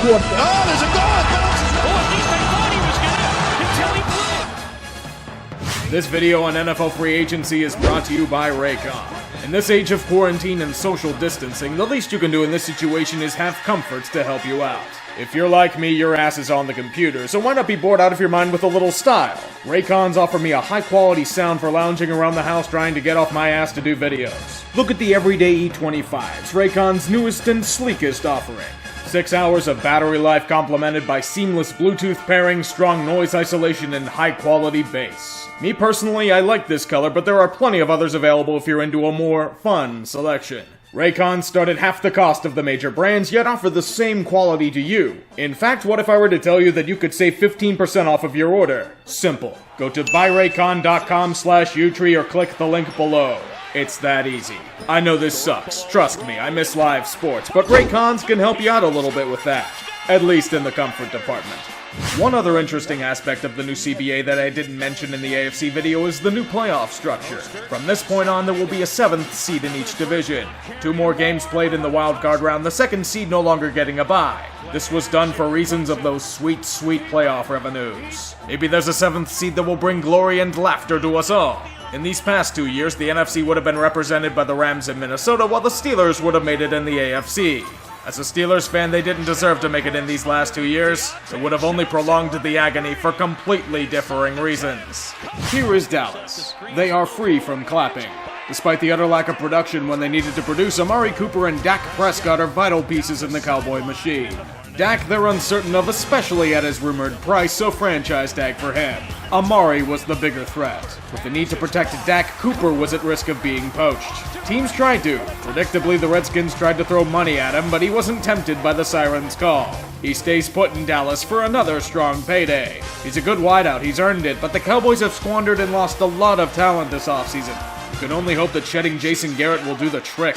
quarterback. Oh, there's a goal. This video on NFL free agency is brought to you by Raycon. In this age of quarantine and social distancing, the least you can do in this situation is have comforts to help you out. If you're like me, your ass is on the computer, so why not be bored out of your mind with a little style? Raycons offer me a high-quality sound for lounging around the house trying to get off my ass to do videos. Look at the everyday E25s, Raycon's newest and sleekest offering. 6 hours of battery life complemented by seamless Bluetooth pairing, strong noise isolation, and high-quality bass. Me personally, I like this color, but there are plenty of others available if you're into a more fun selection. Raycons start at half the cost of the major brands, yet offer the same quality to you. In fact, what if I were to tell you that you could save 15% off of your order? Simple. Go to buyraycon.com/utree or click the link below. It's that easy. I know this sucks. Trust me, I miss live sports, but Raycons can help you out a little bit with that. At least in the comfort department. One other interesting aspect of the new CBA that I didn't mention in the AFC video is the new playoff structure. From this point on, there will be a 7th seed in each division. 2 more games played in the wildcard round, the 2nd seed no longer getting a bye. This was done for reasons of those sweet, sweet playoff revenues. Maybe there's a 7th seed that will bring glory and laughter to us all. In these past 2 years, the NFC would have been represented by the Rams in Minnesota, while the Steelers would have made it in the AFC. As a Steelers fan, they didn't deserve to make it in these last 2 years. It would have only prolonged the agony for completely differing reasons. Here is Dallas. They are free from clapping. Despite the utter lack of production when they needed to produce, Amari Cooper and Dak Prescott are vital pieces in the Cowboy machine. Dak they're uncertain of, especially at his rumored price, so franchise tag for him. Amari was the bigger threat. With the need to protect Dak, Cooper was at risk of being poached. Teams tried to. Predictably, the Redskins tried to throw money at him, but he wasn't tempted by the siren's call. He stays put in Dallas for another strong payday. He's a good wideout, he's earned it, but the Cowboys have squandered and lost a lot of talent this offseason. You can only hope that shedding Jason Garrett will do the trick.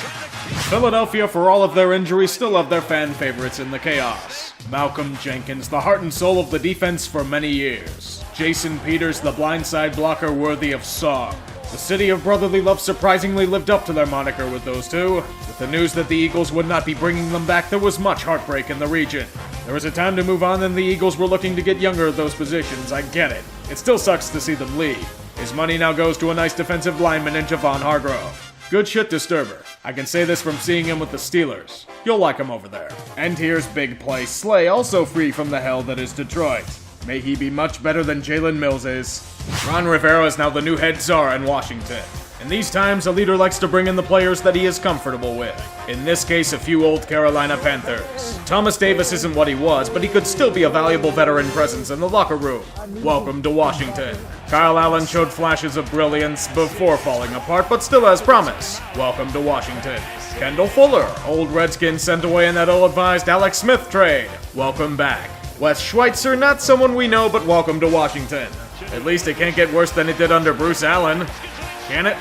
Philadelphia, for all of their injuries, still have their fan favorites in the chaos. Malcolm Jenkins, the heart and soul of the defense for many years. Jason Peters, the blindside blocker worthy of song. The city of brotherly love surprisingly lived up to their moniker with those two. With the news that the Eagles would not be bringing them back, there was much heartbreak in the region. There was a time to move on, and the Eagles were looking to get younger at those positions. I get it. It still sucks to see them leave. His money now goes to a nice defensive lineman in Javon Hargrove. Good shit disturber. I can say this from seeing him with the Steelers. You'll like him over there. And here's big play Slay, also free from the hell that is Detroit. May he be much better than Jalen Mills is. Ron Rivera is now the new head czar in Washington. In these times, a leader likes to bring in the players that he is comfortable with. In this case, a few old Carolina Panthers. Thomas Davis isn't what he was, but he could still be a valuable veteran presence in the locker room. Welcome to Washington. Kyle Allen showed flashes of brilliance before falling apart, but still has promise. Welcome to Washington. Kendall Fuller, old Redskin sent away in that ill-advised Alex Smith trade. Welcome back. Wes Schweitzer, not someone we know, but welcome to Washington. At least it can't get worse than it did under Bruce Allen. Can it?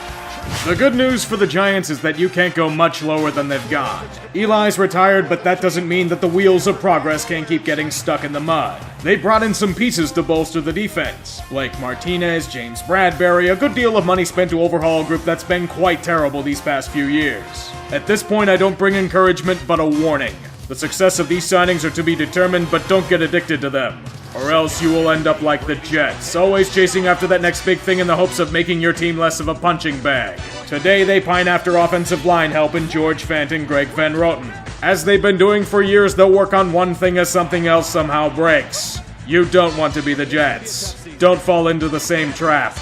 The good news for the Giants is that you can't go much lower than they've gone. Eli's retired, but that doesn't mean that the wheels of progress can't keep getting stuck in the mud. They brought in some pieces to bolster the defense. Blake Martinez, James Bradbury, a good deal of money spent to overhaul a group that's been quite terrible these past few years. At this point, I don't bring encouragement, but a warning. The success of these signings are to be determined, but don't get addicted to them. Or else you will end up like the Jets, always chasing after that next big thing in the hopes of making your team less of a punching bag. Today they pine after offensive line help in George Fant and Greg Van Roten. As they've been doing for years, they'll work on one thing as something else somehow breaks. You don't want to be the Jets. Don't fall into the same trap.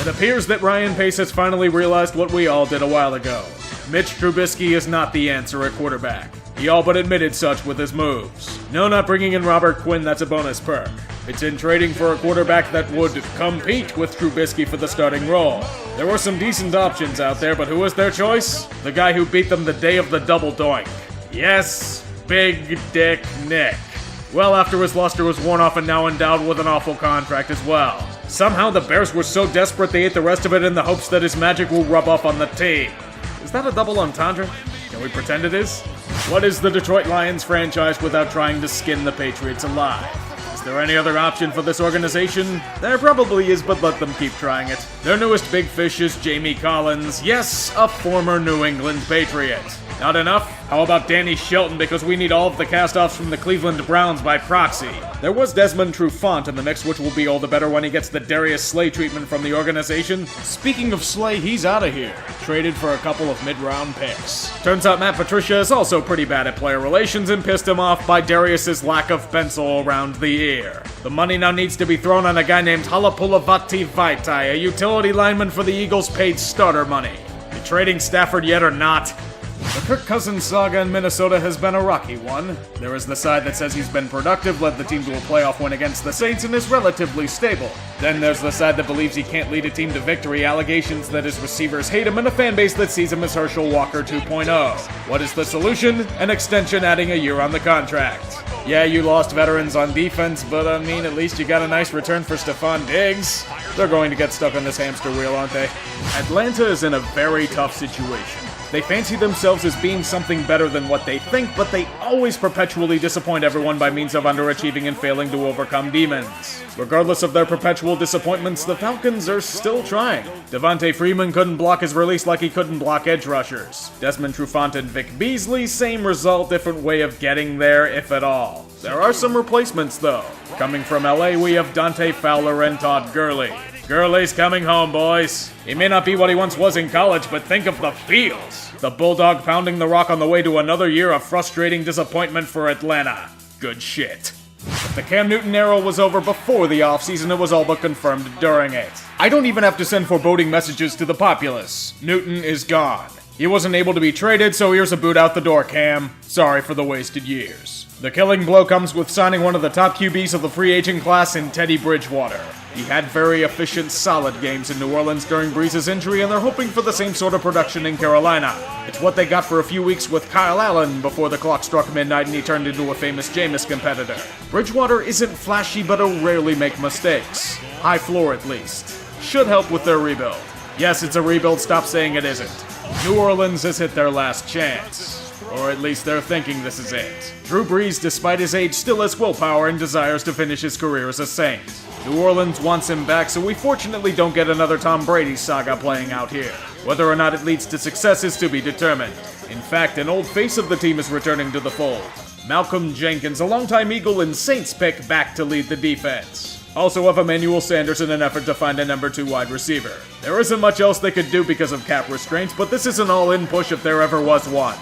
It appears that Ryan Pace has finally realized what we all did a while ago. Mitch Trubisky is not the answer at quarterback. He all but admitted such with his moves. No, not bringing in Robert Quinn, that's a bonus perk. It's in trading for a quarterback that would compete with Trubisky for the starting role. There were some decent options out there, but who was their choice? The guy who beat them the day of the double doink. Yes, Big Dick Nick. Well, after his luster was worn off and now endowed with an awful contract as well. Somehow the Bears were so desperate they ate the rest of it in the hopes that his magic will rub off on the team. Is that a double entendre? Can we pretend it is? What is the Detroit Lions franchise without trying to skin the Patriots alive? Is there any other option for this organization? There probably is, but let them keep trying it. Their newest big fish is Jamie Collins, yes, a former New England Patriot. Not enough? How about Danny Shelton, because we need all of the cast-offs from the Cleveland Browns by proxy? There was Desmond Trufant in the mix, which will be all the better when he gets the Darius Slay treatment from the organization. Speaking of Slay, he's out of here. Traded for a couple of mid-round picks. Turns out Matt Patricia is also pretty bad at player relations and pissed him off by Darius's lack of pencil around the ear. The money now needs to be thrown on a guy named Halapulavati Vaitai, a utility lineman for the Eagles paid starter money. You trading Stafford yet or not? The Kirk Cousins saga in Minnesota has been a rocky one. There is the side that says he's been productive, led the team to a playoff win against the Saints, and is relatively stable. Then there's the side that believes he can't lead a team to victory, allegations that his receivers hate him, and a fan base that sees him as Herschel Walker 2.0. What is the solution? An extension adding a year on the contract. Yeah, you lost veterans on defense, but I mean, at least you got a nice return for Stephon Diggs. They're going to get stuck on this hamster wheel, aren't they? Atlanta is in a very tough situation. They fancy themselves as being something better than what they think, but they always perpetually disappoint everyone by means of underachieving and failing to overcome demons. Regardless of their perpetual disappointments, the Falcons are still trying. Devonta Freeman couldn't block his release like he couldn't block edge rushers. Desmond Trufant and Vic Beasley, same result, different way of getting there, if at all. There are some replacements, though. Coming from LA, we have Dante Fowler and Todd Gurley. Gurley's coming home, boys. He may not be what he once was in college, but think of the feels. The Bulldog pounding the rock on the way to another year of frustrating disappointment for Atlanta. Good shit. If the Cam Newton era was over before the offseason, it was all but confirmed during it. I don't even have to send foreboding messages to the populace. Newton is gone. He wasn't able to be traded, so here's a boot out the door, Cam. Sorry for the wasted years. The killing blow comes with signing one of the top QBs of the free agent class in Teddy Bridgewater. He had very efficient, solid games in New Orleans during Breeze's injury, and they're hoping for the same sort of production in Carolina. It's what they got for a few weeks with Kyle Allen before the clock struck midnight and he turned into a famous Jameis competitor. Bridgewater isn't flashy, but will rarely make mistakes. High floor, at least. Should help with their rebuild. Yes, it's a rebuild, stop saying it isn't. New Orleans has hit their last chance. Or at least they're thinking this is it. Drew Brees, despite his age, still has willpower and desires to finish his career as a Saint. New Orleans wants him back, so we fortunately don't get another Tom Brady saga playing out here. Whether or not it leads to success is to be determined. In fact, an old face of the team is returning to the fold. Malcolm Jenkins, a longtime Eagle and Saints pick, back to lead the defense. Also have Emmanuel Sanders in an effort to find a number 2 wide receiver. There isn't much else they could do because of cap restraints, but this is an all-in push if there ever was one.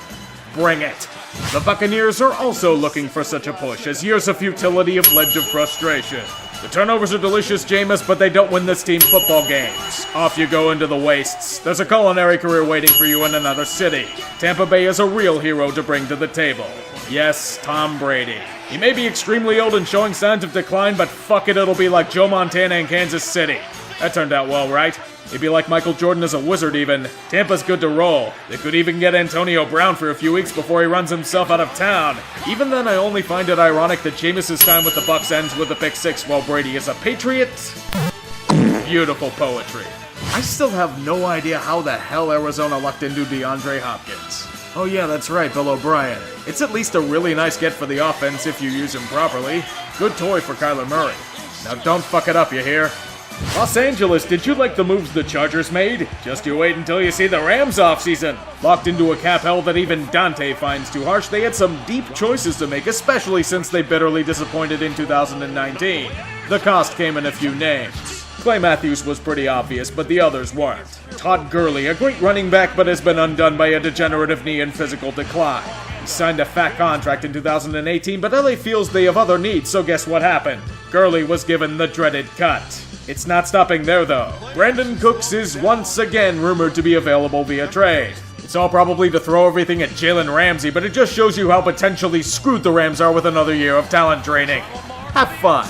Bring it. The Buccaneers are also looking for such a push, as years of futility have led to frustration. The turnovers are delicious, Jameis, but they don't win this team football games. Off you go into the wastes. There's a culinary career waiting for you in another city. Tampa Bay is a real hero to bring to the table. Yes, Tom Brady. He may be extremely old and showing signs of decline, but fuck it, it'll be like Joe Montana in Kansas City. That turned out well, right? He'd be like Michael Jordan as a wizard even. Tampa's good to roll. They could even get Antonio Brown for a few weeks before he runs himself out of town. Even then, I only find it ironic that Jameis' time with the Bucs ends with a pick 6 while Brady is a Patriot. Beautiful poetry. I still have no idea how the hell Arizona lucked into DeAndre Hopkins. Oh yeah, that's right, Bill O'Brien. It's at least a really nice get for the offense if you use him properly. Good toy for Kyler Murray. Now don't fuck it up, you hear? Los Angeles, did you like the moves the Chargers made? Just you wait until you see the Rams offseason. Locked into a cap hell that even Dante finds too harsh, they had some deep choices to make, especially since they bitterly disappointed in 2019. The cost came in a few names. Clay Matthews was pretty obvious, but the others weren't. Todd Gurley, a great running back, but has been undone by a degenerative knee and physical decline. He signed a fat contract in 2018, but LA feels they have other needs, so guess what happened? Gurley was given the dreaded cut. It's not stopping there, though. Brandon Cooks is once again rumored to be available via trade. It's all probably to throw everything at Jalen Ramsey, but it just shows you how potentially screwed the Rams are with another year of talent draining. Have fun.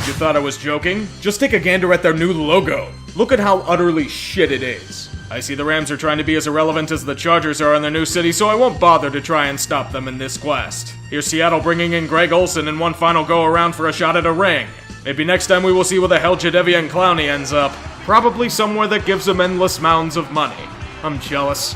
You thought I was joking? Just take a gander at their new logo. Look at how utterly shit it is. I see the Rams are trying to be as irrelevant as the Chargers are in their new city, so I won't bother to try and stop them in this quest. Here's Seattle bringing in Greg Olsen in one final go-around for a shot at a ring. Maybe next time we will see where the hell Jadeveon Clowney ends up. Probably somewhere that gives him endless mounds of money. I'm jealous.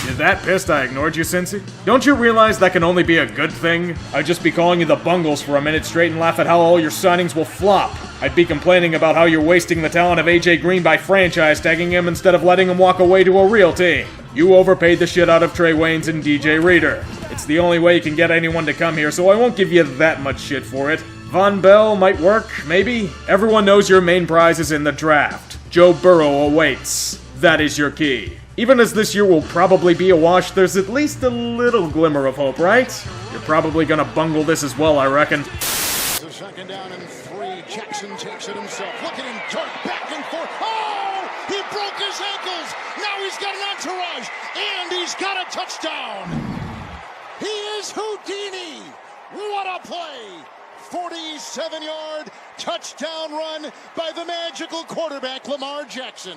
You're that pissed I ignored you, Cincy? Don't you realize that can only be a good thing? I'd just be calling you the Bungles for a minute straight and laugh at how all your signings will flop. I'd be complaining about how you're wasting the talent of AJ Green by franchise tagging him instead of letting him walk away to a real team. You overpaid the shit out of Trey Waynes and DJ Reader. It's the only way you can get anyone to come here, so I won't give you that much shit for it. Von Bell might work, maybe? Everyone knows your main prize is in the draft. Joe Burrow awaits. That is your key. Even as this year will probably be a wash, there's at least a little glimmer of hope, right? You're probably gonna bungle this as well, I reckon. So second down and 3. Jackson takes it himself. Look at him dart back and forth. Oh! He broke his ankles. Now he's got an entourage. And he's got a touchdown. He is Houdini. What a play. 47-yard touchdown run by the magical quarterback Lamar Jackson.